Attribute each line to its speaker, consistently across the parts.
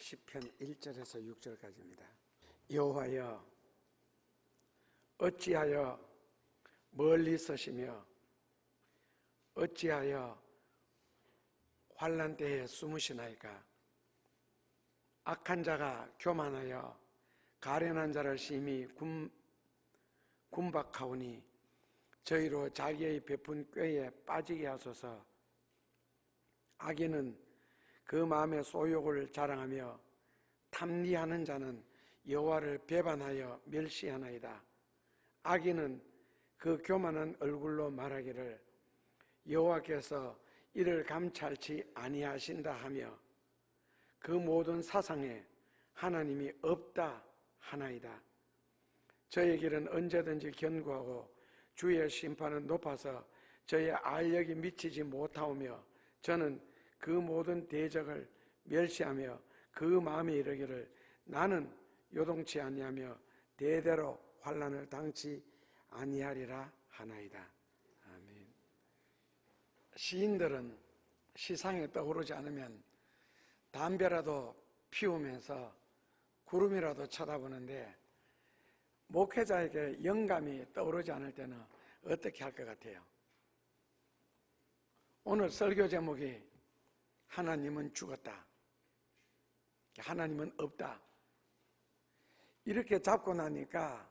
Speaker 1: 시편 1절에서 6절까지입니다. 여호와여, 어찌하여 멀리 서시며 어찌하여 환난 때에 숨으시나이까? 악한 자가 교만하여 가련한 자를 심히 군박하오니 저희로 자기의 베푼 꾀에 빠지게 하소서. 악인은 그 마음의 소욕을 자랑하며 탐리하는 자는 여호와를 배반하여 멸시하나이다. 악인은 그 교만한 얼굴로 말하기를 여호와께서 이를 감찰치 아니하신다 하며 그 모든 사상에 하나님이 없다 하나이다. 저의 길은 언제든지 견고하고 주의 심판은 높아서 저의 알력이 미치지 못하오며 저는 그 모든 대적을 멸시하며 그 마음에 이르기를 나는 요동치 아니하며 대대로 환난을 당치 아니하리라 하나이다. 아멘. 시인들은 시상에 떠오르지 않으면 담배라도 피우면서 구름이라도 쳐다보는데 목회자에게 영감이 떠오르지 않을 때는 어떻게 할 것 같아요? 오늘 설교 제목이 하나님은 죽었다, 하나님은 없다, 이렇게 잡고 나니까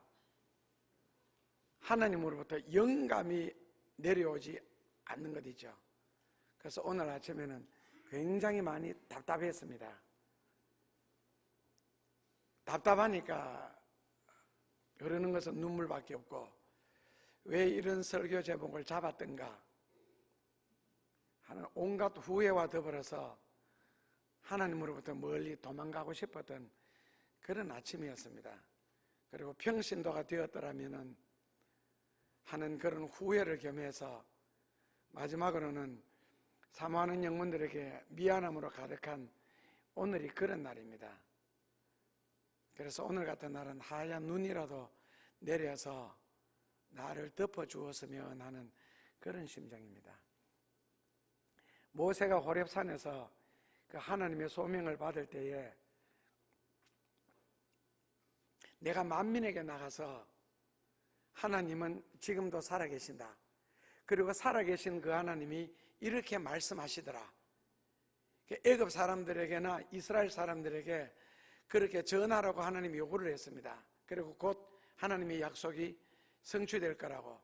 Speaker 1: 하나님으로부터 영감이 내려오지 않는 것이죠. 그래서 오늘 아침에는 굉장히 많이 답답했습니다. 답답하니까 흐르는 것은 눈물밖에 없고 왜 이런 설교 제목을 잡았던가 하는 온갖 후회와 더불어서 하나님으로부터 멀리 도망가고 싶었던 그런 아침이었습니다. 그리고 평신도가 되었더라면 하는 그런 후회를 겸해서 마지막으로는 사모하는 영혼들에게 미안함으로 가득한 오늘이 그런 날입니다. 그래서 오늘 같은 날은 하얀 눈이라도 내려서 나를 덮어주었으면 하는 그런 심정입니다. 모세가 호렙산에서 그 하나님의 소명을 받을 때에 내가 만민에게 나가서 하나님은 지금도 살아계신다, 그리고 살아계신 그 하나님이 이렇게 말씀하시더라, 애굽 사람들에게나 이스라엘 사람들에게 그렇게 전하라고 하나님이 요구를 했습니다. 그리고 곧 하나님의 약속이 성취될 거라고.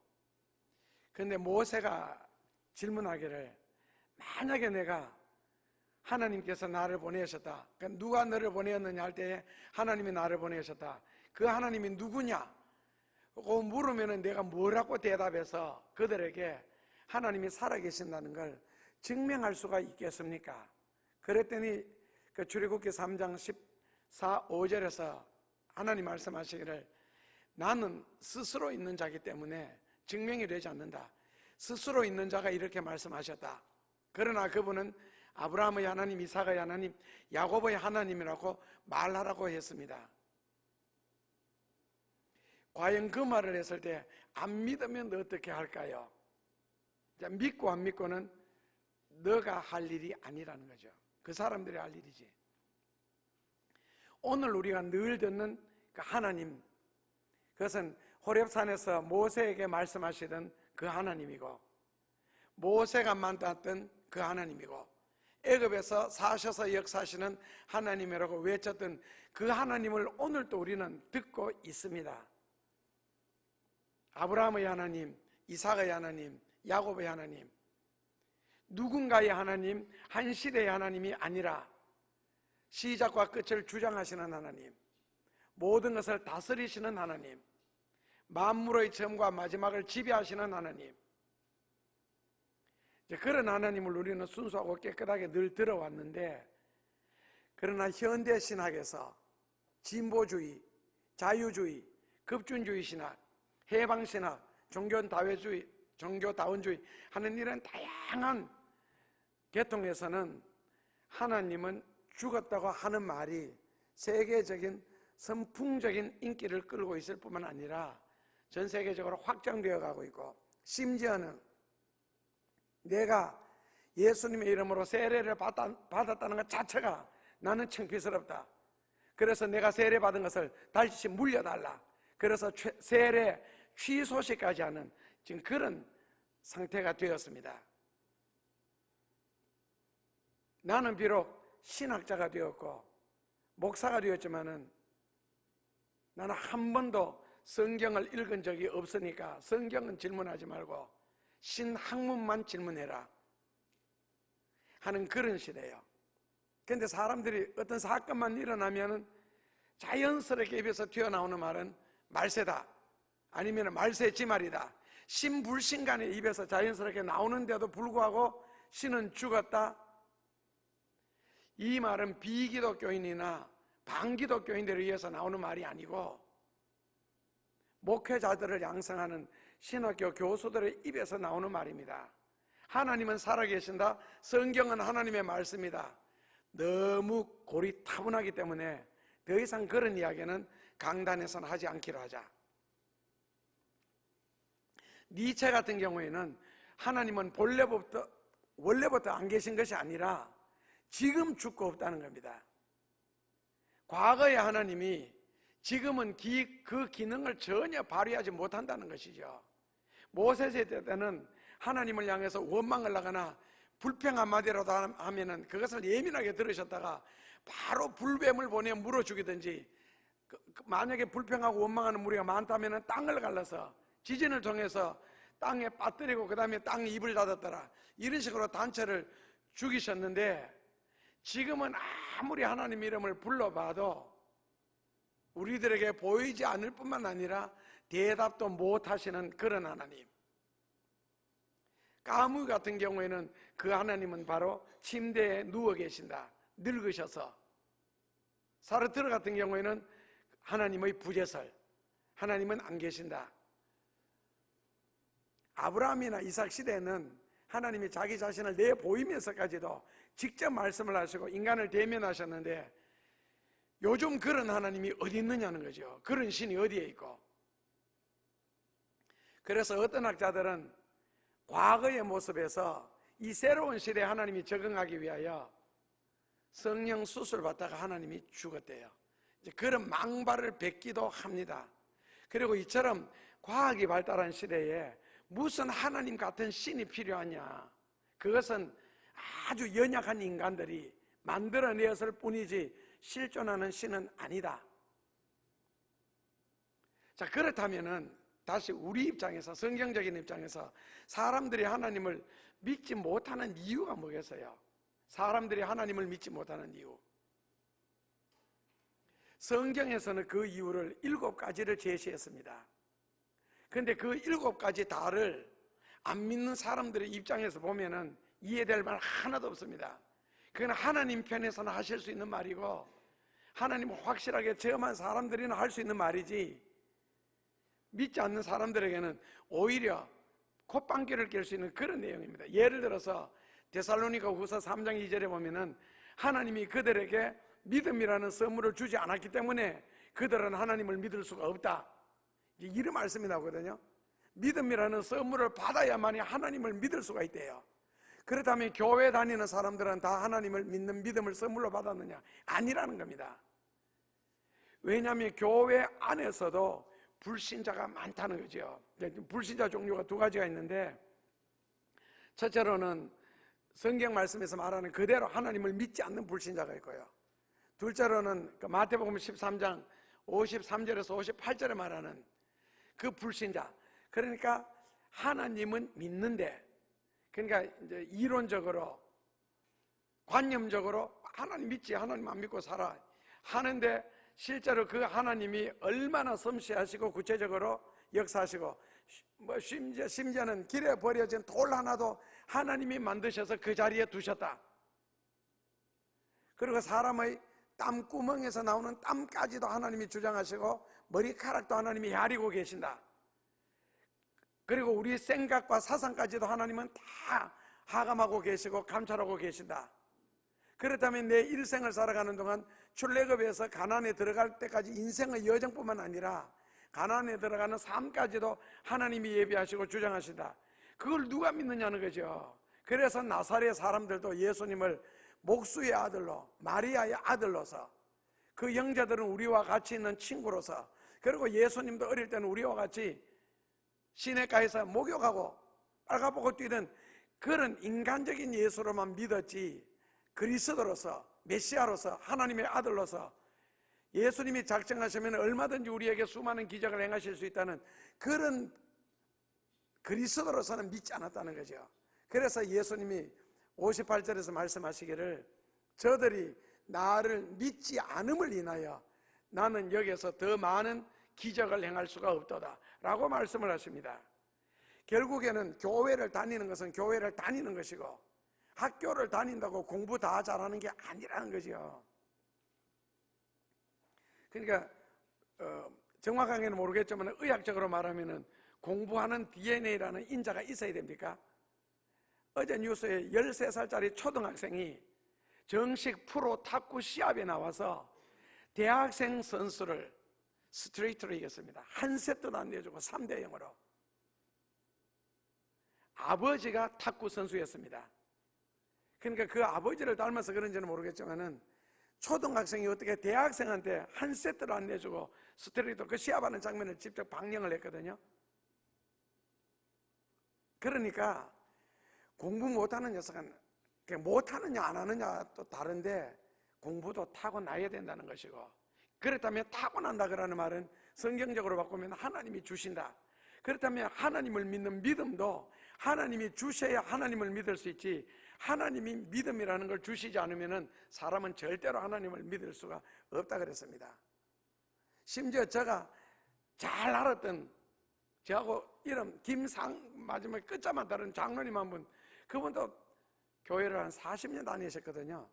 Speaker 1: 그런데 모세가 질문하기를 만약에 내가 하나님께서 나를 보내셨다, 그러니까 누가 너를 보내었느냐 할 때에 하나님이 나를 보내셨다, 그 하나님이 누구냐 고 물으면 내가 뭐라고 대답해서 그들에게 하나님이 살아계신다는 걸 증명할 수가 있겠습니까? 그랬더니 그 출애굽기 3장 14, 5절에서 하나님 말씀하시기를 나는 스스로 있는 자이기 때문에 증명이 되지 않는다. 스스로 있는 자가 이렇게 말씀하셨다. 그러나 그분은 아브라함의 하나님, 이삭의 하나님, 야곱의 하나님이라고 말하라고 했습니다. 과연 그 말을 했을 때 안 믿으면 어떻게 할까요? 믿고 안 믿고는 너가 할 일이 아니라는 거죠. 그 사람들이 할 일이지. 오늘 우리가 늘 듣는 그 하나님, 그것은 호렙산에서 모세에게 말씀하시던 그 하나님이고, 모세가 만났던 그 하나님이고, 애굽에서 사셔서 역사하시는 하나님이라고 외쳤던 그 하나님을 오늘도 우리는 듣고 있습니다. 아브라함의 하나님, 이삭의 하나님, 야곱의 하나님, 누군가의 하나님, 한 시대의 하나님이 아니라 시작과 끝을 주장하시는 하나님, 모든 것을 다스리시는 하나님, 만물의 처음과 마지막을 지배하시는 하나님, 그런 하나님을 우리는 순수하고 깨끗하게 늘 들어왔는데, 그러나 현대 신학에서 진보주의, 자유주의, 급준주의 신학, 해방신학, 종교다원주의 하는 이런 다양한 계통에서는 하나님은 죽었다고 하는 말이 세계적인 선풍적인 인기를 끌고 있을 뿐만 아니라 전 세계적으로 확장되어 가고 있고, 심지어는 내가 예수님의 이름으로 세례를 받았다는 것 자체가 나는 창피스럽다. 그래서 내가 세례받은 것을 다시 물려달라. 그래서 세례 취소시까지 하는 지금 그런 상태가 되었습니다. 나는 비록 신학자가 되었고 목사가 되었지만은 나는 한 번도 성경을 읽은 적이 없으니까 성경은 질문하지 말고 신학문만 질문해라 하는 그런 시대예요. 그런데 사람들이 어떤 사건만 일어나면은 자연스럽게 입에서 튀어나오는 말은 말세다, 아니면 말세지말이다. 신불신간의 입에서 자연스럽게 나오는데도 불구하고 신은 죽었다. 이 말은 비기독교인이나 반기독교인들에 의해서 나오는 말이 아니고 목회자들을 양성하는 신학교 교수들의 입에서 나오는 말입니다. 하나님은 살아계신다. 성경은 하나님의 말씀이다. 너무 고리타분하기 때문에 더 이상 그런 이야기는 강단에서는 하지 않기로 하자. 니체 같은 경우에는 하나님은 원래부터 안 계신 것이 아니라 지금 죽고 없다는 겁니다. 과거의 하나님이 지금은 그 기능을 전혀 발휘하지 못한다는 것이죠. 모세 세대 때는 하나님을 향해서 원망을 하거나 불평 한마디라도 하면은 그것을 예민하게 들으셨다가 바로 불뱀을 보내 물어 죽이든지, 만약에 불평하고 원망하는 무리가 많다면은 땅을 갈라서 지진을 통해서 땅에 빠뜨리고 그 다음에 땅이 입을 닫았더라, 이런 식으로 단체를 죽이셨는데, 지금은 아무리 하나님 이름을 불러봐도 우리들에게 보이지 않을 뿐만 아니라 대답도 못하시는 그런 하나님. 까무 같은 경우에는 그 하나님은 바로 침대에 누워 계신다, 늙으셔서. 사르트르 같은 경우에는 하나님의 부재설, 하나님은 안 계신다. 아브라함이나 이삭 시대에는 하나님이 자기 자신을 내보이면서까지도 직접 말씀을 하시고 인간을 대면하셨는데, 요즘 그런 하나님이 어디 있느냐는 거죠. 그런 신이 어디에 있고. 그래서 어떤 학자들은 과거의 모습에서 이 새로운 시대에 하나님이 적응하기 위하여 성령 수술 받다가 하나님이 죽었대요. 이제 그런 망발을 뱉기도 합니다. 그리고 이처럼 과학이 발달한 시대에 무슨 하나님 같은 신이 필요하냐? 그것은 아주 연약한 인간들이 만들어내었을 뿐이지 실존하는 신은 아니다. 자, 그렇다면은 다시 우리 입장에서, 성경적인 입장에서 사람들이 하나님을 믿지 못하는 이유가 뭐겠어요? 사람들이 하나님을 믿지 못하는 이유, 성경에서는 그 이유를 7가지를 제시했습니다. 그런데 그 7가지 다를 안 믿는 사람들의 입장에서 보면은 이해될 말 하나도 없습니다. 그건 하나님 편에서는 하실 수 있는 말이고, 하나님을 확실하게 체험한 사람들이나 할 수 있는 말이지, 믿지 않는 사람들에게는 오히려 콧방귀를 낄 수 있는 그런 내용입니다. 예를 들어서 데살로니가 후서 3장 2절에 보면은 하나님이 그들에게 믿음이라는 선물을 주지 않았기 때문에 그들은 하나님을 믿을 수가 없다, 이런 말씀이 나오거든요. 믿음이라는 선물을 받아야만이 하나님을 믿을 수가 있대요. 그렇다면 교회 다니는 사람들은 다 하나님을 믿는 믿음을 선물로 받았느냐? 아니라는 겁니다. 왜냐하면 교회 안에서도 불신자가 많다는 거죠. 불신자 종류가 2가지가 있는데, 첫째로는 성경 말씀에서 말하는 그대로 하나님을 믿지 않는 불신자가 있고요. 둘째로는 마태복음 13장 53절에서 58절에 말하는 그 불신자. 그러니까 하나님은 믿는데, 그러니까 이제 이론적으로 관념적으로 하나님 믿지, 하나님 안 믿고 살아 하는데, 실제로 그 하나님이 얼마나 섬세하시고 구체적으로 역사하시고, 심지어는 길에 버려진 돌 하나도 하나님이 만드셔서 그 자리에 두셨다. 그리고 사람의 땀구멍에서 나오는 땀까지도 하나님이 주장하시고 머리카락도 하나님이 야리고 계신다. 그리고 우리 생각과 사상까지도 하나님은 다 하감하고 계시고 감찰하고 계신다. 그렇다면 내 일생을 살아가는 동안 출애굽에서 가나안에 들어갈 때까지 인생의 여정뿐만 아니라 가나안에 들어가는 삶까지도 하나님이 예비하시고 주장하신다. 그걸 누가 믿느냐는 거죠. 그래서 나사렛 사람들도 예수님을 목수의 아들로, 마리아의 아들로서, 그 형제들은 우리와 같이 있는 친구로서, 그리고 예수님도 어릴 때는 우리와 같이 시내가에서 목욕하고 빨가벗고 뛰던 그런 인간적인 예수로만 믿었지, 그리스도로서, 메시아로서, 하나님의 아들로서 예수님이 작정하시면 얼마든지 우리에게 수많은 기적을 행하실 수 있다는 그런 그리스도로서는 믿지 않았다는 거죠. 그래서 예수님이 58절에서 말씀하시기를, 저들이 나를 믿지 않음을 인하여 나는 여기에서 더 많은 기적을 행할 수가 없도다 라고 말씀을 하십니다. 결국에는 교회를 다니는 것은 교회를 다니는 것이고, 학교를 다닌다고 공부 다 잘하는 게 아니라는 거죠. 그러니까 정확하게는 모르겠지만 의학적으로 말하면 공부하는 DNA라는 인자가 있어야 됩니까? 어제 뉴스에 13살짜리 초등학생이 정식 프로 탁구 시합에 나와서 대학생 선수를 스트레이트로 이겼습니다. 한 세트도 안 내주고 3대 0으로. 아버지가 탁구 선수였습니다. 그러니까 그 아버지를 닮아서 그런지는 모르겠지만은 초등학생이 어떻게 대학생한테 한 세트를 안 내주고 스트레이트로 그 시합하는 장면을 직접 방영을 했거든요. 그러니까 공부 못하는 녀석은 못하느냐 안 하느냐 또 다른데 공부도 타고나야 된다는 것이고, 그렇다면 타고난다 그러는 말은 성경적으로 바꾸면 하나님이 주신다. 그렇다면 하나님을 믿는 믿음도 하나님이 주셔야 하나님을 믿을 수 있지, 하나님이 믿음이라는 걸 주시지 않으면 사람은 절대로 하나님을 믿을 수가 없다 그랬습니다. 심지어 제가 잘 알았던, 저하고 이름 김상 마지막에 끝자만 다른 장로님 한 분, 그분도 교회를 한 40년 다니셨거든요.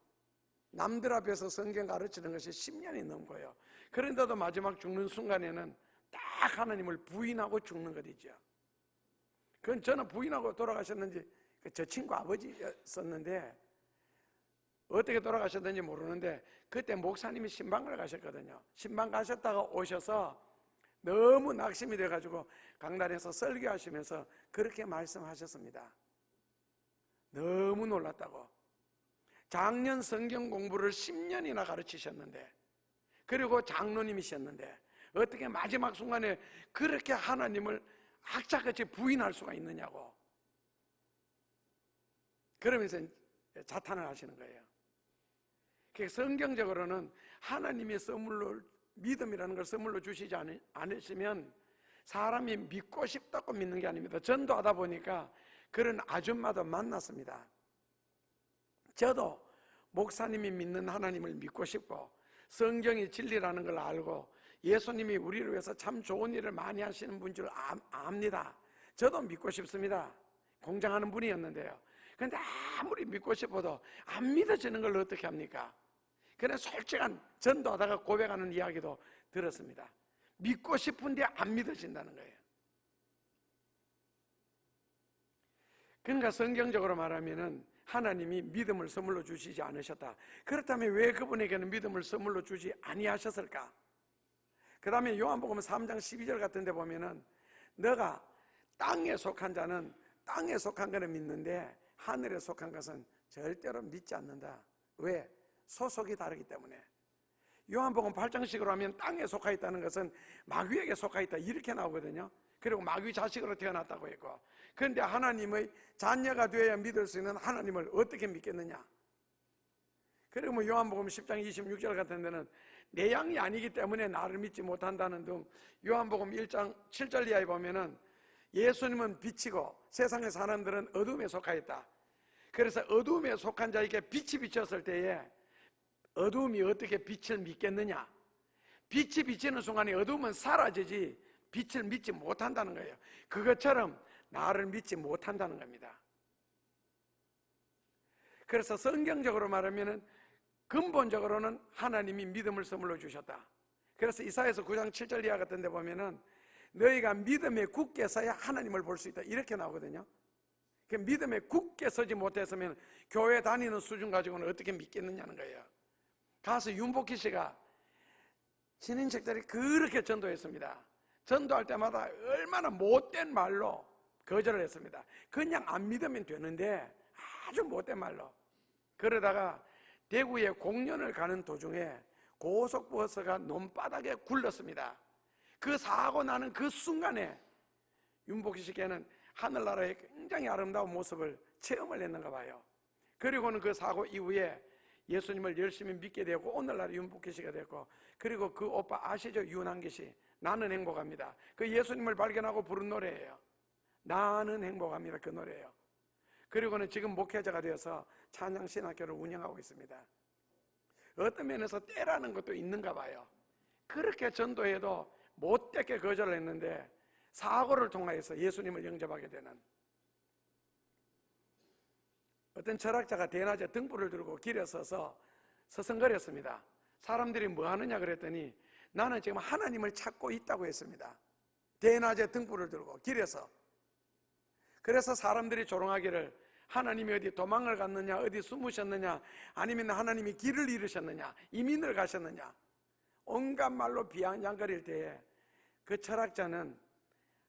Speaker 1: 남들 앞에서 성경 가르치는 것이 10년이 넘고요. 그런데도 마지막 죽는 순간에는 딱 하나님을 부인하고 죽는 것이죠. 그건 저는 부인하고 돌아가셨는지, 저 친구 아버지였었는데 어떻게 돌아가셨는지 모르는데, 그때 목사님이 신방을 가셨거든요. 신방 가셨다가 오셔서 너무 낙심이 돼가지고 강단에서 설교하시면서 그렇게 말씀하셨습니다. 너무 놀랐다고. 작년 성경 공부를 10년이나 가르치셨는데, 그리고 장로님이셨는데 어떻게 마지막 순간에 그렇게 하나님을 악착같이 부인할 수가 있느냐고, 그러면서 자탄을 하시는 거예요. 성경적으로는 하나님이 선물로, 믿음이라는 걸 선물로 주시지 않으시면 사람이 믿고 싶다고 믿는 게 아닙니다. 전도하다 보니까 그런 아줌마도 만났습니다. 저도 목사님이 믿는 하나님을 믿고 싶고 성경이 진리라는 걸 알고 예수님이 우리를 위해서 참 좋은 일을 많이 하시는 분인 줄 압니다. 저도 믿고 싶습니다. 공장하는 분이었는데요. 그런데 아무리 믿고 싶어도 안 믿어지는 걸 어떻게 합니까? 그냥 솔직한 전도하다가 고백하는 이야기도 들었습니다. 믿고 싶은데 안 믿어진다는 거예요. 그러니까 성경적으로 말하면은 하나님이 믿음을 선물로 주시지 않으셨다. 그렇다면 왜 그분에게는 믿음을 선물로 주지 아니하셨을까? 그 다음에 요한복음 3장 12절 같은 데 보면은, 너가 땅에 속한 자는 땅에 속한 거는 믿는데 하늘에 속한 것은 절대로 믿지 않는다. 왜? 소속이 다르기 때문에. 요한복음 8장식으로 하면 땅에 속하 있다는 것은 마귀에게 속하 있다 이렇게 나오거든요. 그리고 마귀 자식으로 태어났다고 했고, 그런데 하나님의 자녀가 되어야 믿을 수 있는 하나님을 어떻게 믿겠느냐? 그리고 뭐 요한복음 10장 26절 같은 데는 내 양이 아니기 때문에 나를 믿지 못한다는 등, 요한복음 1장 7절 이하에 보면은 예수님은 빛이고 세상의 사람들은 어둠에 속하였다. 그래서 어둠에 속한 자에게 빛이 비쳤을 때에 어둠이 어떻게 빛을 믿겠느냐? 빛이 비치는 순간에 어둠은 사라지지 빛을 믿지 못한다는 거예요. 그것처럼 나를 믿지 못한다는 겁니다. 그래서 성경적으로 말하면 근본적으로는 하나님이 믿음을 선물로 주셨다. 그래서 이사야서 9장 7절 이하 같은 데 보면은 너희가 믿음에 굳게 서야 하나님을 볼 수 있다 이렇게 나오거든요. 그 믿음에 굳게 서지 못했으면 교회 다니는 수준 가지고는 어떻게 믿겠느냐는 거예요. 가서 윤복희 씨가 신인식들이 그렇게 전도했습니다. 전도할 때마다 얼마나 못된 말로 거절을 했습니다. 그냥 안 믿으면 되는데 아주 못된 말로. 그러다가 대구에 공연을 가는 도중에 고속버스가 논바닥에 굴렀습니다. 그 사고 나는 그 순간에 윤복희 씨께는 하늘나라의 굉장히 아름다운 모습을 체험을 했는가 봐요. 그리고는 그 사고 이후에 예수님을 열심히 믿게 되고 오늘날 윤복희 씨가 됐고, 그리고 그 오빠 아시죠? 윤한기 씨. 나는 행복합니다. 그 예수님을 발견하고 부른 노래예요. 나는 행복합니다. 그 노래예요. 그리고는 지금 목회자가 되어서 찬양신학교를 운영하고 있습니다. 어떤 면에서 때라는 것도 있는가 봐요. 그렇게 전도해도 못되게 거절을 했는데 사고를 통하여서 예수님을 영접하게 되는, 어떤 철학자가 대낮에 등불을 들고 길에 서서 서성거렸습니다. 사람들이 뭐 하느냐 그랬더니 나는 지금 하나님을 찾고 있다고 했습니다. 대낮에 등불을 들고 길에서. 그래서 사람들이 조롱하기를 하나님이 어디 도망을 갔느냐, 어디 숨으셨느냐, 아니면 하나님이 길을 잃으셨느냐, 이민을 가셨느냐, 온갖 말로 비아냥거릴 때에 그 철학자는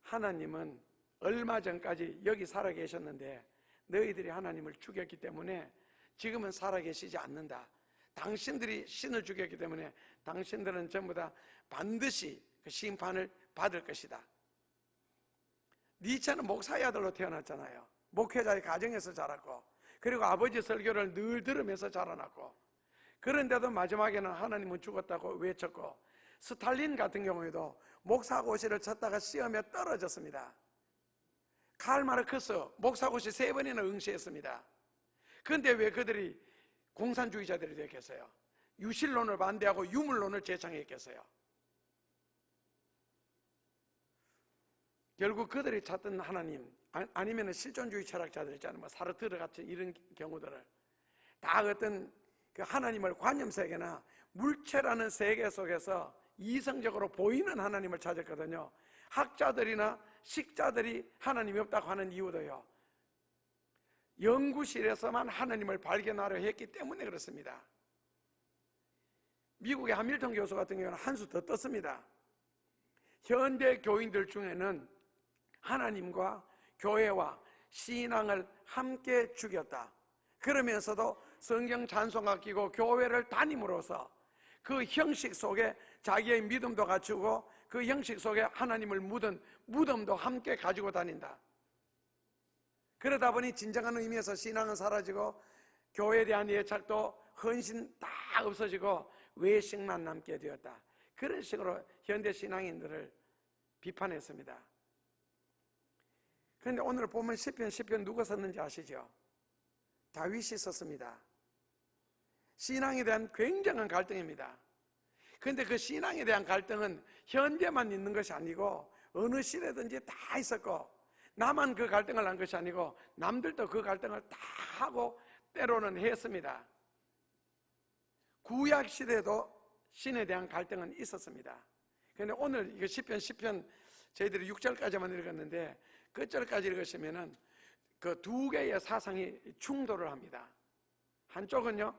Speaker 1: 하나님은 얼마 전까지 여기 살아계셨는데 너희들이 하나님을 죽였기 때문에 지금은 살아계시지 않는다. 당신들이 신을 죽였기 때문에 당신들은 전부 다 반드시 그 심판을 받을 것이다. 니체는 목사의 아들로 태어났잖아요. 목회자의 가정에서 자랐고, 그리고 아버지 설교를 늘 들으면서 자라났고, 그런데도 마지막에는 하나님은 죽었다고 외쳤고, 스탈린 같은 경우에도 목사고시를 쳤다가 시험에 떨어졌습니다. 칼마르크스 목사고시 3번이나 응시했습니다. 그런데 왜 그들이 공산주의자들이 됐겠어요? 유실론을 반대하고 유물론을 제창했겠어요? 결국 그들이 찾던 하나님, 아니면 실존주의 철학자들 있잖아요. 뭐 사르트르 같은 이런 경우들을 다 어떤 그 하나님을 관념세계나 물체라는 세계 속에서 이성적으로 보이는 하나님을 찾았거든요. 학자들이나 식자들이 하나님이 없다고 하는 이유도요, 연구실에서만 하나님을 발견하려 했기 때문에 그렇습니다. 미국의 하밀턴 교수 같은 경우는 한 수 더 떴습니다. 현대 교인들 중에는 하나님과 교회와 신앙을 함께 죽였다. 그러면서도 성경 찬송가 끼고 교회를 다님으로써 그 형식 속에 자기의 믿음도 갖추고 그 형식 속에 하나님을 묻은 무덤도 함께 가지고 다닌다. 그러다 보니 진정한 의미에서 신앙은 사라지고 교회에 대한 애착도 헌신 다 없어지고 외식만 남게 되었다. 그런 식으로 현대 신앙인들을 비판했습니다. 그런데 오늘 보면 시편 누가 썼는지 아시죠? 다윗이 썼습니다. 신앙에 대한 굉장한 갈등입니다. 그런데 그 신앙에 대한 갈등은 현대만 있는 것이 아니고 어느 시대든지 다 있었고, 나만 그 갈등을 한 것이 아니고 남들도 그 갈등을 다 하고 때로는 했습니다. 구약 시대도 신에 대한 갈등은 있었습니다. 그런데 오늘 이거 시편 저희들이 6절까지만 읽었는데 끝절까지 읽으시면은 그 두 개의 사상이 충돌을 합니다. 한쪽은요,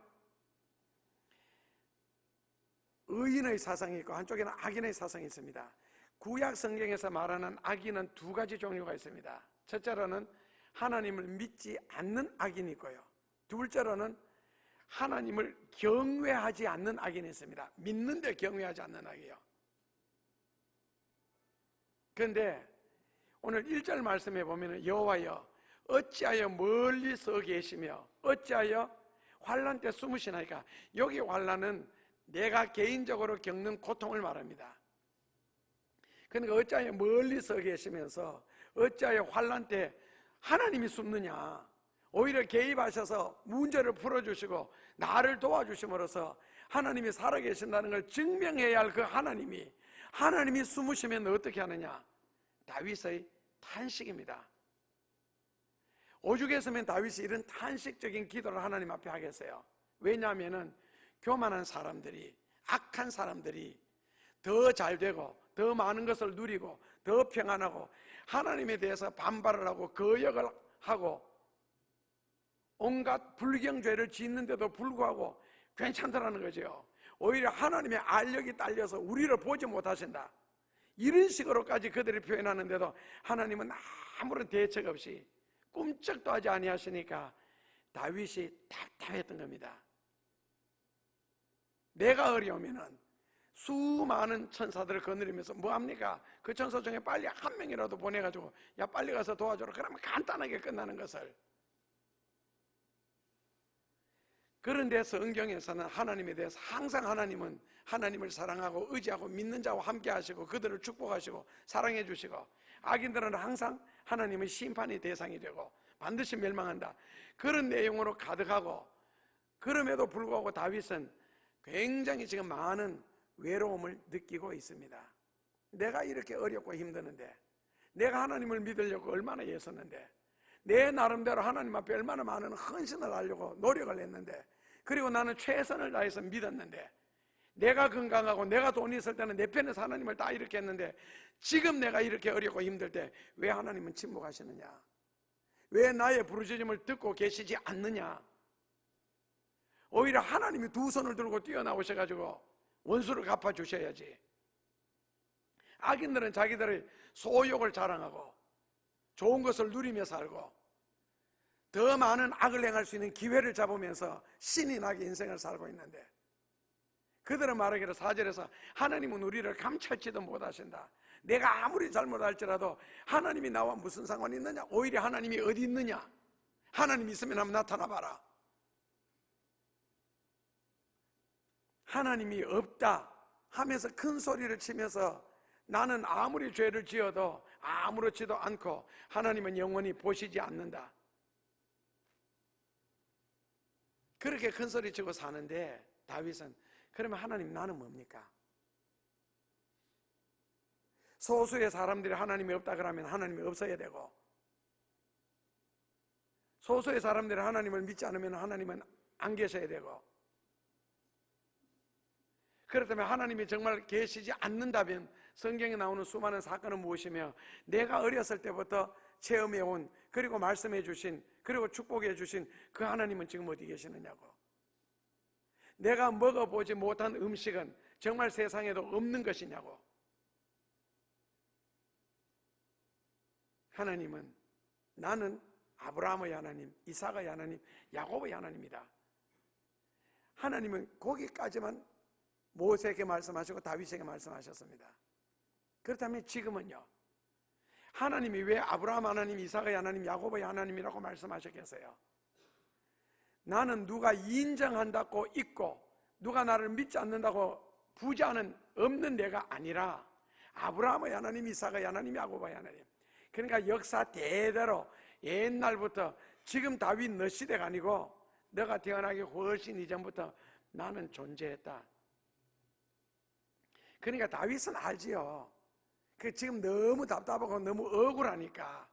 Speaker 1: 의인의 사상이 있고 한쪽에는 악인의 사상이 있습니다. 구약 성경에서 말하는 악인은 두 가지 종류가 있습니다. 첫째로는 하나님을 믿지 않는 악인이 있고요, 둘째로는 하나님을 경외하지 않는 악인이 있습니다. 믿는데 경외하지 않는 악이요. 그런데 오늘 1절 말씀에 보면 여호와여 어찌하여 멀리 서 계시며 어찌하여 환난 때 숨으시나이까. 여기 환난은 내가 개인적으로 겪는 고통을 말합니다. 그러니까 어찌하여 멀리 서 계시면서 어찌하여 환난 때 하나님이 숨느냐. 오히려 개입하셔서 문제를 풀어주시고 나를 도와주심으로써 하나님이 살아계신다는 걸 증명해야 할 그 하나님이 숨으시면 어떻게 하느냐. 다윗의 탄식입니다. 오죽했으면 다윗이 이런 탄식적인 기도를 하나님 앞에 하겠어요. 왜냐하면 교만한 사람들이, 악한 사람들이 더 잘되고 더 많은 것을 누리고 더 평안하고 하나님에 대해서 반발을 하고 거역을 하고 온갖 불경죄를 짓는데도 불구하고 괜찮다라는 거죠. 오히려 하나님의 알력이 딸려서 우리를 보지 못하신다, 이런 식으로까지 그들이 표현하는데도 하나님은 아무런 대책 없이 꿈쩍도 하지 아니하시니까 다윗이 답답했던 겁니다. 내가 어려우면은 수많은 천사들을 거느리면서 뭐합니까? 그 천사 중에 빨리 한 명이라도 보내가지고 야 빨리 가서 도와줘라. 그러면 간단하게 끝나는 것을. 그런데 성경에서는 하나님에 대해서 항상 하나님은 하나님을 사랑하고 의지하고 믿는 자와 함께 하시고 그들을 축복하시고 사랑해 주시고, 악인들은 항상 하나님의 심판의 대상이 되고 반드시 멸망한다, 그런 내용으로 가득하고, 그럼에도 불구하고 다윗은 굉장히 지금 많은 외로움을 느끼고 있습니다. 내가 이렇게 어렵고 힘드는데, 내가 하나님을 믿으려고 얼마나 애썼는데, 내 나름대로 하나님 앞에 얼마나 많은 헌신을 하려고 노력을 했는데, 그리고 나는 최선을 다해서 믿었는데, 내가 건강하고 내가 돈이 있을 때는 내 편에서 하나님을 다 이렇게 했는데, 지금 내가 이렇게 어렵고 힘들 때 왜 하나님은 침묵하시느냐? 왜 나의 부르짖음을 듣고 계시지 않느냐? 오히려 하나님이 두 손을 들고 뛰어나오셔가지고 원수를 갚아주셔야지. 악인들은 자기들의 소욕을 자랑하고 좋은 것을 누리며 살고 더 많은 악을 행할 수 있는 기회를 잡으면서 신이 나게 인생을 살고 있는데, 그들은 말하기를 4절에서 하나님은 우리를 감찰지도 못하신다. 내가 아무리 잘못할지라도 하나님이 나와 무슨 상관이 있느냐? 오히려 하나님이 어디 있느냐? 하나님 있으면 한번 나타나봐라. 하나님이 없다 하면서 큰 소리를 치면서 나는 아무리 죄를 지어도 아무렇지도 않고 하나님은 영원히 보시지 않는다, 그렇게 큰 소리 치고 사는데, 다윗은 그러면 하나님 나는 뭡니까? 소수의 사람들이 하나님이 없다 그러면 하나님이 없어야 되고, 소수의 사람들이 하나님을 믿지 않으면 하나님은 안 계셔야 되고, 그렇다면 하나님이 정말 계시지 않는다면 성경에 나오는 수많은 사건은 무엇이며, 내가 어렸을 때부터 체험해온, 그리고 말씀해 주신, 그리고 축복해 주신 그 하나님은 지금 어디 계시느냐고. 내가 먹어보지 못한 음식은 정말 세상에도 없는 것이냐고. 하나님은 나는 아브라함의 하나님, 이삭의 하나님, 야곱의 하나님이다. 하나님은 거기까지만 모세에게 말씀하시고 다윗에게 말씀하셨습니다. 그렇다면 지금은요, 하나님이 왜 아브라함 하나님, 이삭의 하나님, 야곱의 하나님이라고 말씀하셨겠어요? 나는 누가 인정한다고 있고 누가 나를 믿지 않는다고 부자는 없는 내가 아니라 아브라함의 하나님, 이삭의 하나님, 야곱의 하나님. 그러니까 역사 대대로 옛날부터, 지금 다윗 너 시대가 아니고 너가 태어나기 훨씬 이전부터 나는 존재했다. 그러니까 다윗은 알지요. 그 지금 너무 답답하고 너무 억울하니까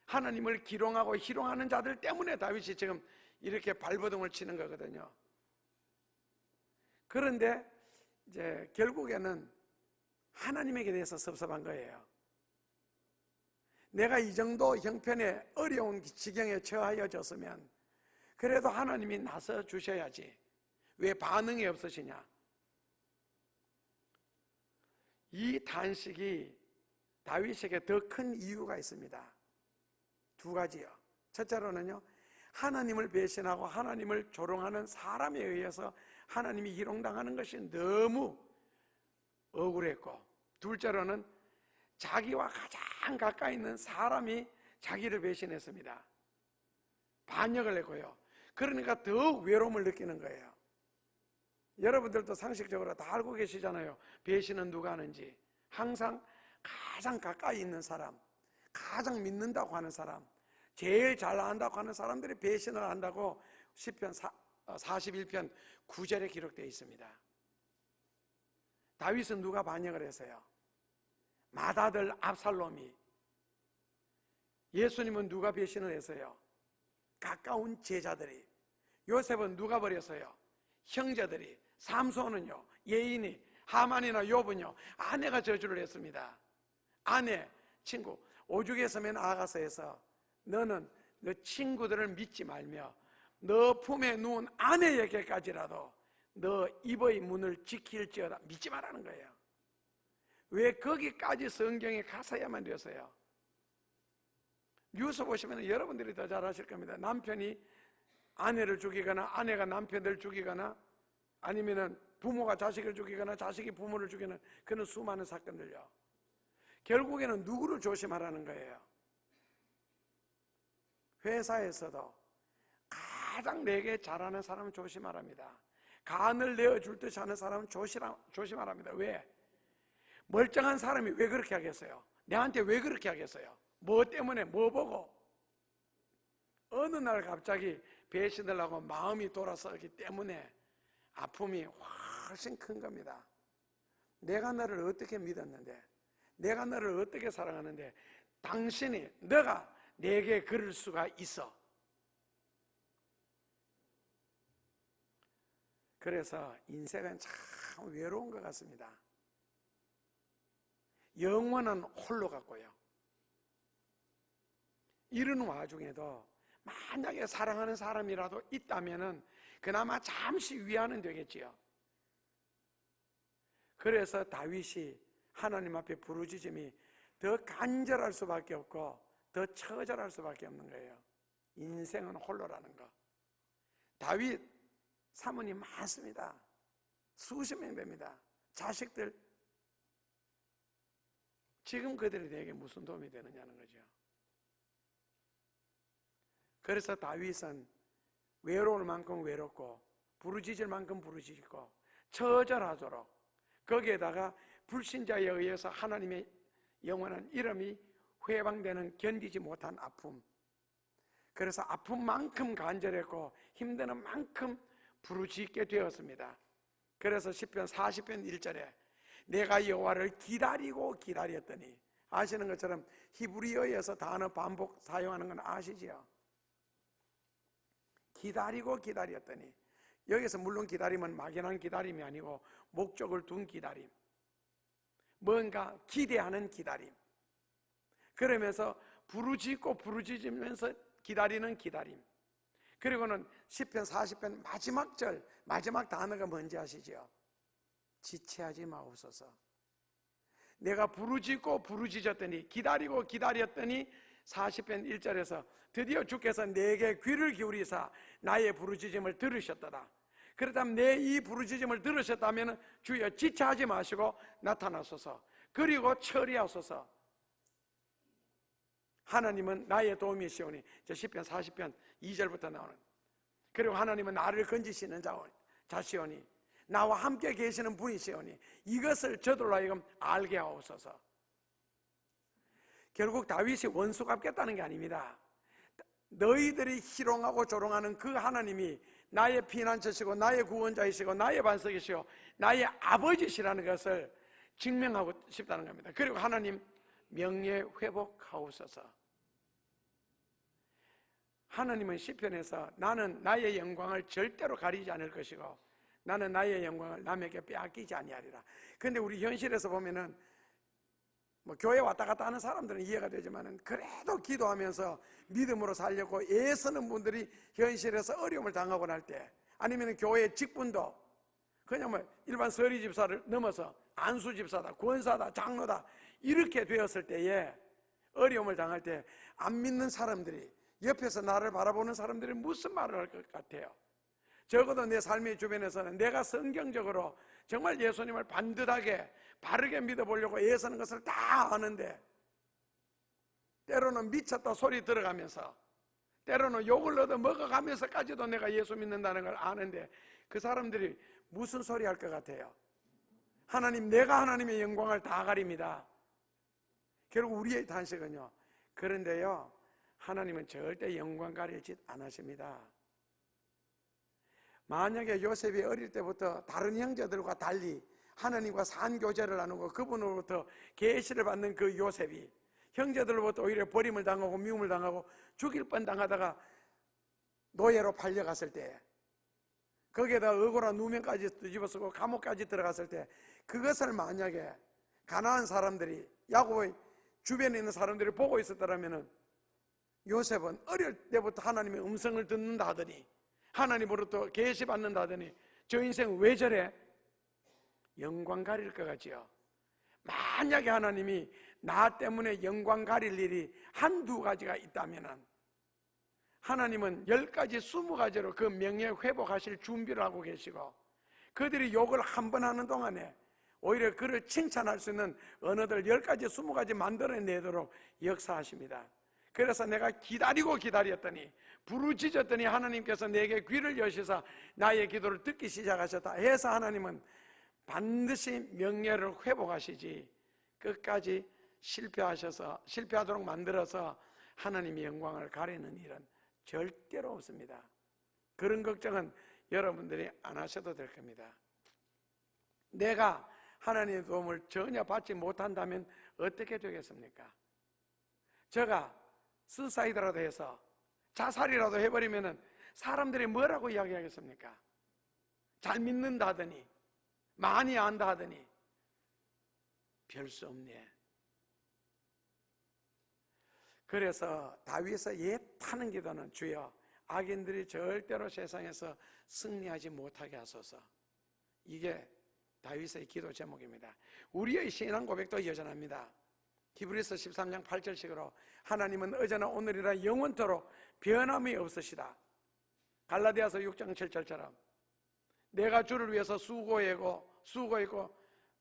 Speaker 1: 하나님을 기롱하고 희롱하는 자들 때문에 다윗이 지금 이렇게 발버둥을 치는 거거든요. 그런데 이제 결국에는 하나님에게 대해서 섭섭한 거예요. 내가 이 정도 형편에 어려운 지경에 처하여졌으면 그래도 하나님이 나서 주셔야지. 왜 반응이 없으시냐? 이 단식이 다윗에게 더 큰 이유가 있습니다. 두 가지요. 첫째로는요, 하나님을 배신하고 하나님을 조롱하는 사람에 의해서 하나님이 희롱당하는 것이 너무 억울했고, 둘째로는 자기와 가장 가까이 있는 사람이 자기를 배신했습니다. 반역을 했고요. 그러니까 더욱 외로움을 느끼는 거예요. 여러분들도 상식적으로 다 알고 계시잖아요. 배신은 누가 하는지. 항상 가장 가까이 있는 사람, 가장 믿는다고 하는 사람, 제일 잘 안다고 하는 사람들이 배신을 한다고 시편 41편 9절에 기록되어 있습니다. 다윗은 누가 반역을 했어요? 맏아들 압살롬이. 예수님은 누가 배신을 했어요? 가까운 제자들이. 요셉은 누가 버렸어요? 형제들이. 삼손은요, 예인이, 하만이나 욥은요, 아내가 저주를 했습니다. 아내, 친구. 오죽에서 맨 아가서에서 너는 너 친구들을 믿지 말며 너 품에 누운 아내에게까지라도 너 입의 문을 지킬지어다 믿지 말라는 거예요. 왜 거기까지 성경에 가서야만 되었어요? 뉴스 보시면 여러분들이 더 잘 아실 겁니다. 남편이 아내를 죽이거나 아내가 남편을 죽이거나 아니면은 부모가 자식을 죽이거나 자식이 부모를 죽이는 그런 수많은 사건들요. 결국에는 누구를 조심하라는 거예요? 회사에서도 가장 내게 잘하는 사람은 조심하랍니다. 간을 내어줄 듯이 하는 사람은 조심하랍니다. 왜? 멀쩡한 사람이 왜 그렇게 하겠어요? 내한테 왜 그렇게 하겠어요? 뭐 때문에, 뭐 보고? 어느 날 갑자기 배신을 하고 마음이 돌아서기 때문에 아픔이 훨씬 큰 겁니다. 내가 너를 어떻게 믿었는데, 내가 너를 어떻게 사랑하는데 당신이, 너가 내게 그럴 수가 있어. 그래서 인생은 참 외로운 것 같습니다. 영원한 홀로 같고요. 이런 와중에도 만약에 사랑하는 사람이라도 있다면은 그나마 잠시 위안은 되겠지요. 그래서 다윗이 하나님 앞에 부르짖음이 더 간절할 수밖에 없고 더 처절할 수밖에 없는 거예요. 인생은 홀로라는 거. 다윗 사모님 많습니다. 수십 명 됩니다. 자식들. 지금 그들이 내게 무슨 도움이 되느냐는 거죠. 그래서 다윗은 외로울 만큼 외롭고 부르짖을 만큼 부르짖고 처절하도록, 거기에다가 불신자에 의해서 하나님의 영원한 이름이 회방되는 견디지 못한 아픔, 그래서 아픔만큼 간절했고 힘드는 만큼 부르짖게 되었습니다. 그래서 시편 40편 1절에 내가 여호와를 기다리고 기다렸더니, 아시는 것처럼 히브리어에서 단어 반복 사용하는 건 아시지요? 기다리고 기다렸더니, 여기서 물론 기다림은 막연한 기다림이 아니고 목적을 둔 기다림, 뭔가 기대하는 기다림, 그러면서 부르짖고 부르짖으면서 기다리는 기다림. 그리고는 시편 40편 마지막 절, 마지막 단어가 뭔지 아시죠? 지체하지 마옵소서. 내가 부르짖고 부르짖었더니, 기다리고 기다렸더니 40편 1절에서 드디어 주께서 내게 귀를 기울이사 나의 부르짖음을 들으셨도다. 그렇다면 내 이 부르짖음을 들으셨다면 주여 지체하지 마시고 나타나소서, 그리고 처리하소서. 하나님은 나의 도움이시오니, 시편 40편 2절부터 나오는, 그리고 하나님은 나를 건지시는 자시오니, 나와 함께 계시는 분이시오니 이것을 저들로 하여금 알게 하옵소서. 결국 다윗이 원수 갚겠다는 게 아닙니다. 너희들이 희롱하고 조롱하는 그 하나님이 나의 피난처시고 나의 구원자이시고 나의 반석이시고 나의 아버지시라는 것을 증명하고 싶다는 겁니다. 그리고 하나님 명예 회복하옵소서. 하나님은 시편에서 나는 나의 영광을 절대로 가리지 않을 것이고 나는 나의 영광을 남에게 빼앗기지 아니하리라. 그런데 우리 현실에서 보면은 교회 왔다 갔다 하는 사람들은 이해가 되지만은 그래도 기도하면서 믿음으로 살려고 애쓰는 분들이 현실에서 어려움을 당하고 날 때, 아니면 교회 직분도 그냥 일반 서리 집사를 넘어서 안수 집사다, 권사다, 장로다 이렇게 되었을 때에 어려움을 당할 때 안 믿는 사람들이, 옆에서 나를 바라보는 사람들이 무슨 말을 할 것 같아요? 적어도 내 삶의 주변에서는 내가 성경적으로 정말 예수님을 반듯하게 바르게 믿어보려고 애쓰는 것을 다 아는데, 때로는 미쳤다 소리 들어가면서, 때로는 욕을 얻어 먹어가면서까지도 내가 예수 믿는다는 걸 아는데 그 사람들이 무슨 소리 할 것 같아요? 하나님, 내가 하나님의 영광을 다 가립니다. 결국 우리의 단식은요, 그런데요, 하나님은 절대 영광 가릴 짓 안 하십니다. 만약에 요셉이 어릴 때부터 다른 형제들과 달리 하나님과 산교제를 나누고 그분으로부터 계시를 받는 그 요셉이 형제들로부터 오히려 버림을 당하고 미움을 당하고 죽일 뻔 당하다가 노예로 팔려갔을 때, 거기에다 억울한 누명까지 뒤집어쓰고 감옥까지 들어갔을 때, 그것을 만약에 가난한 사람들이, 야곱의 주변에 있는 사람들이 보고 있었더라면 요셉은 어릴 때부터 하나님의 음성을 듣는다 하더니, 하나님으로부터 계시받는다 하더니 저 인생 왜 저래? 영광 가릴 것 같지요. 만약에 하나님이 나 때문에 영광 가릴 일이 한두 가지가 있다면 하나님은 10가지, 20가지로 그 명예 회복하실 준비를 하고 계시고, 그들이 욕을 한 번 하는 동안에 오히려 그를 칭찬할 수 있는 언어들 10가지, 20가지 만들어내도록 역사하십니다. 그래서 내가 기다리고 기다렸더니 부르짖었더니 하나님께서 내게 귀를 여시사 나의 기도를 듣기 시작하셨다 해서 하나님은 반드시 명예를 회복하시지 끝까지 실패하도록 만들어서 하나님의 영광을 가리는 일은 절대로 없습니다. 그런 걱정은 여러분들이 안 하셔도 될 겁니다. 내가 하나님의 도움을 전혀 받지 못한다면 어떻게 되겠습니까? 제가 수사이드라도 해서 자살이라도 해버리면 사람들이 뭐라고 이야기하겠습니까? 잘 믿는다더니 많이 안다 하더니 별 수 없네. 그래서 다윗의 옛하는 기도는 주여 악인들이 절대로 세상에서 승리하지 못하게 하소서. 이게 다윗의 기도 제목입니다. 우리의 신앙 고백도 여전합니다. 히브리서 13장 8절식으로 하나님은 어제나 오늘이라 영원토록 변함이 없으시다. 갈라디아서 6장 7절처럼 내가 주를 위해서 수고했고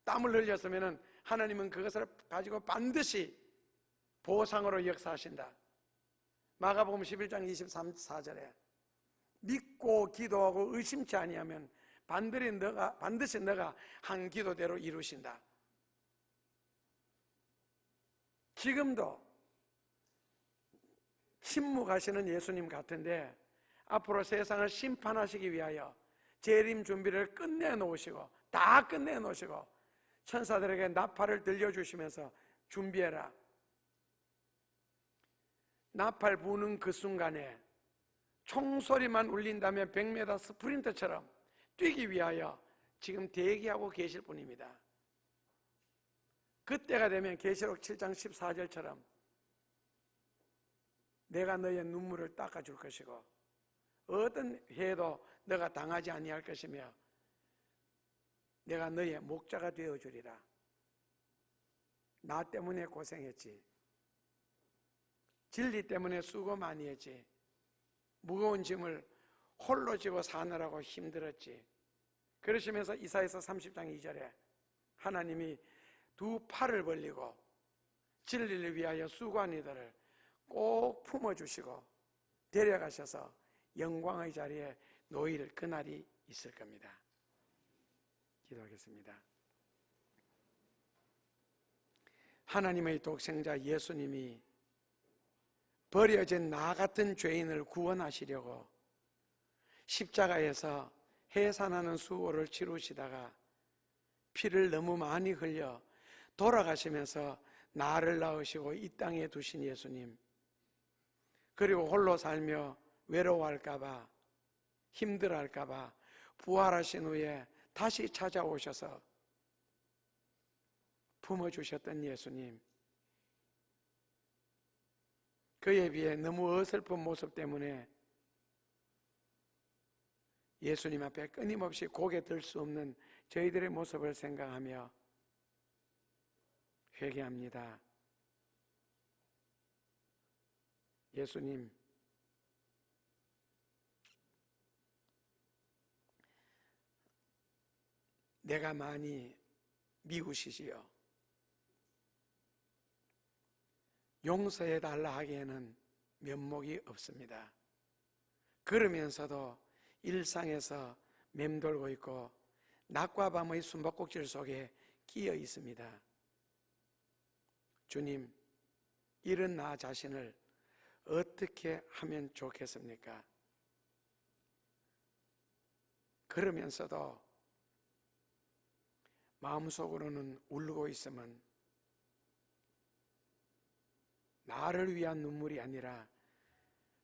Speaker 1: 땀을 흘렸으면 하나님은 그것을 가지고 반드시 보상으로 역사하신다. 마가복음 11장 23절에 믿고 기도하고 의심치 아니하면 반드시 너가 한 기도대로 이루신다. 지금도 침묵하시는 예수님 같은데 앞으로 세상을 심판하시기 위하여 재림 준비를 다 끝내놓으시고 천사들에게 나팔을 들려주시면서 준비해라. 나팔 부는 그 순간에 총소리만 울린다면 100m 스프린터처럼 뛰기 위하여 지금 대기하고 계실 분입니다. 그때가 되면 계시록 7장 14절처럼 내가 너의 눈물을 닦아줄 것이고 어떤 해도 너가 당하지 아니할 것이며 내가 너의 목자가 되어주리라. 나 때문에 고생했지. 진리 때문에 수고 많이 했지. 무거운 짐을 홀로 지고 사느라고 힘들었지. 그러시면서 이사야서 30장 2절에 하나님이 두 팔을 벌리고 진리를 위하여 수고한 이들을 꼭 품어주시고 데려가셔서 영광의 자리에 놓일 그날이 있을 겁니다. 기도하겠습니다. 하나님의 독생자 예수님이 버려진 나 같은 죄인을 구원하시려고 십자가에서 해산하는 수고를 치르시다가 피를 너무 많이 흘려 돌아가시면서 나를 낳으시고 이 땅에 두신 예수님, 그리고 홀로 살며 외로워할까봐 힘들어할까봐 부활하신 후에 다시 찾아오셔서 품어주셨던 예수님, 그에 비해 너무 어설픈 모습 때문에 예수님 앞에 끊임없이 고개 들 수 없는 저희들의 모습을 생각하며 회개합니다. 예수님, 내가 많이 미우시지요. 용서해달라 하기에는 면목이 없습니다. 그러면서도 일상에서 맴돌고 있고 낮과 밤의 숨바꼭질 속에 끼어 있습니다. 주님, 이런 나 자신을 어떻게 하면 좋겠습니까? 그러면서도 마음속으로는 울고 있으면 나를 위한 눈물이 아니라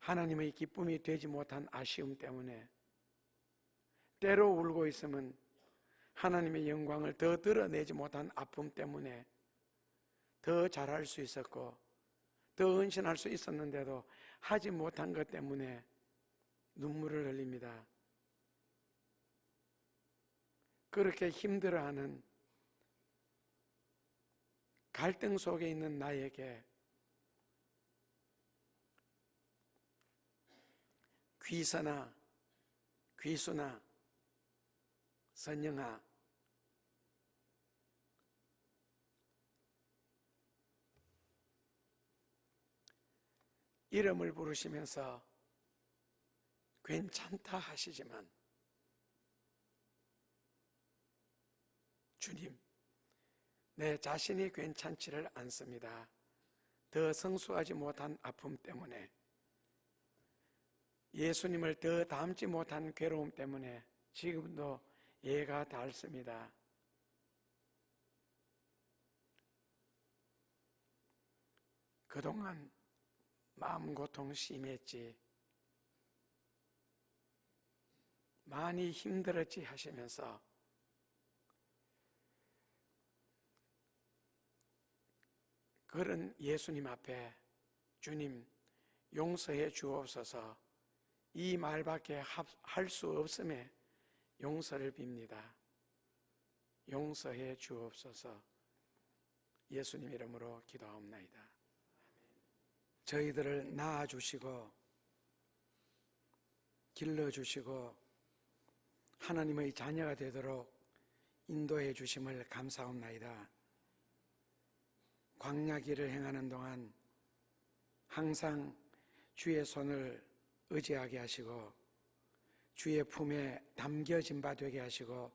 Speaker 1: 하나님의 기쁨이 되지 못한 아쉬움 때문에, 때로 울고 있으면 하나님의 영광을 더 드러내지 못한 아픔 때문에 더 잘할 수 있었고 더 헌신할 수 있었는데도 하지 못한 것 때문에 눈물을 흘립니다. 그렇게 힘들어하는 갈등 속에 있는 나에게 귀수나 선영아, 이름을 부르시면서 괜찮다 하시지만 주님, 내 자신이 괜찮지를 않습니다. 더 성숙하지 못한 아픔 때문에, 예수님을 더 닮지 못한 괴로움 때문에 지금도 예가 닳습니다. 그동안 마음 고통 심했지, 많이 힘들었지 하시면서 그런 예수님 앞에 주님 용서해 주옵소서, 이 말밖에 할 수 없음에 용서를 빕니다. 용서해 주옵소서. 예수님 이름으로 기도하옵나이다. 저희들을 낳아주시고 길러주시고 하나님의 자녀가 되도록 인도해 주심을 감사합나이다. 광야길을 행하는 동안 항상 주의 손을 의지하게 하시고 주의 품에 담겨진 바 되게 하시고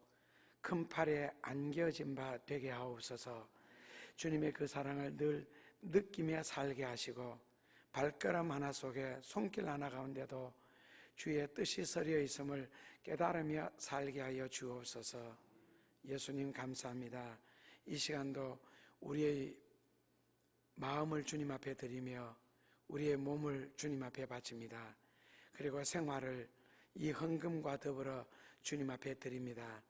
Speaker 1: 큰 팔에 안겨진 바 되게 하옵소서. 주님의 그 사랑을 늘 느끼며 살게 하시고 발걸음 하나 속에 손길 하나 가운데도 주의 뜻이 서려 있음을 깨달으며 살게 하여 주옵소서. 예수님 감사합니다. 이 시간도 우리의 마음을 주님 앞에 드리며 우리의 몸을 주님 앞에 바칩니다. 그리고 생활을 이 헌금과 더불어 주님 앞에 드립니다.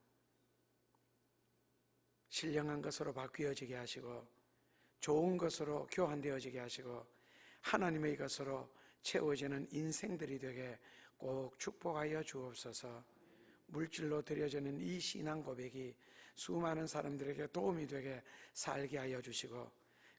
Speaker 1: 신령한 것으로 바뀌어지게 하시고 좋은 것으로 교환되어지게 하시고 하나님의 것으로 채워지는 인생들이 되게 꼭 축복하여 주옵소서. 물질로 드려지는 이 신앙 고백이 수많은 사람들에게 도움이 되게 살게 하여 주시고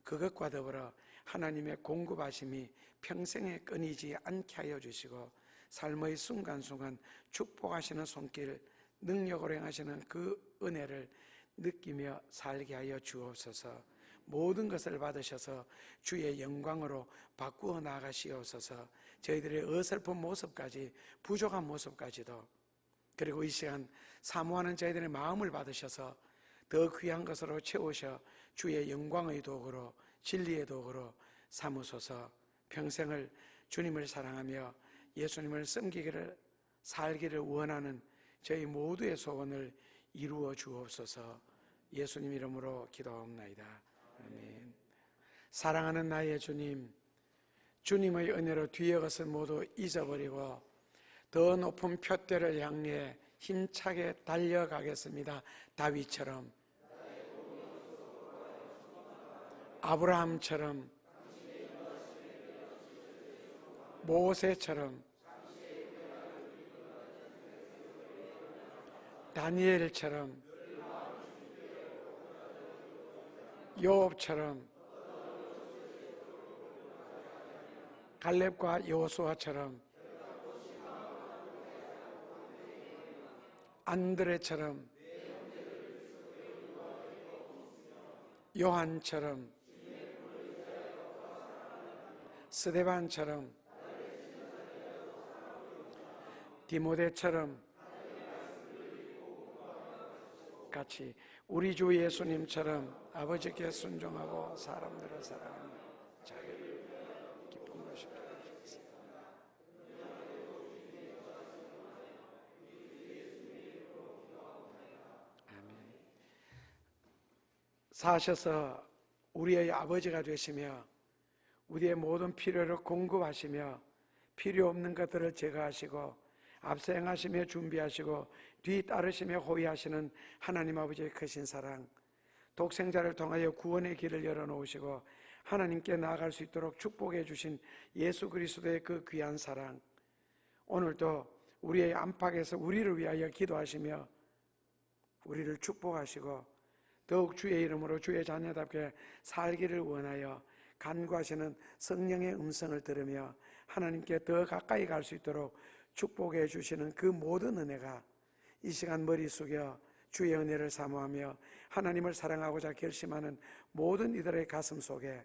Speaker 1: 그것과 더불어 하나님의 공급하심이 평생에 끊이지 않게 하여 주시고 삶의 순간순간 축복하시는 손길, 능력으로 행하시는 그 은혜를 느끼며 살게 하여 주옵소서. 모든 것을 받으셔서 주의 영광으로 바꾸어 나가시옵소서. 저희들의 어설픈 모습까지, 부족한 모습까지도, 그리고 이 시간 사모하는 저희들의 마음을 받으셔서 더 귀한 것으로 채우셔 주의 영광의 도구로, 진리의 도구로 삼으소서. 평생을 주님을 사랑하며 예수님을 섬기기를, 살기를 원하는 저희 모두의 소원을 이루어 주옵소서. 예수님 이름으로 기도하옵나이다. 아멘. 사랑하는 나의 주님, 주님의 은혜로 뒤의 것을 모두 잊어버리고 더 높은 푯대를 향해 힘차게 달려가겠습니다. 다윗처럼, 아브라함처럼, 모세처럼, 다니엘처럼, 요업처럼, 갈렙과 여호수아처럼, 안드레처럼, 요한처럼, 스데반처럼, 디모데처럼 같이 우리 주 예수님처럼 아버지께 순종하고 사람들을 사랑하며 자기를 기쁨으로 쉽게 하시옵소서. 아멘. 사셔서 우리의 아버지가 되시며 우리의 모든 필요를 공급하시며 필요 없는 것들을 제거하시고 앞서 행하시며 준비하시고 뒤 따르시며 호위하시는 하나님 아버지의 크신 사랑, 독생자를 통하여 구원의 길을 열어놓으시고 하나님께 나아갈 수 있도록 축복해 주신 예수 그리스도의 그 귀한 사랑, 오늘도 우리의 안팎에서 우리를 위하여 기도하시며 우리를 축복하시고 더욱 주의 이름으로 주의 자녀답게 살기를 원하여 간구하시는 성령의 음성을 들으며 하나님께 더 가까이 갈 수 있도록 축복해 주시는 그 모든 은혜가 이 시간 머리 숙여 주의 은혜를 사모하며 하나님을 사랑하고자 결심하는 모든 이들의 가슴 속에,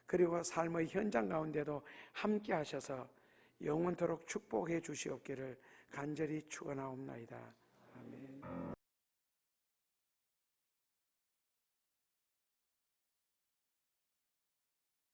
Speaker 1: 그리고 삶의 현장 가운데도 함께 하셔서 영원토록 축복해 주시옵기를 간절히 축원하옵나이다.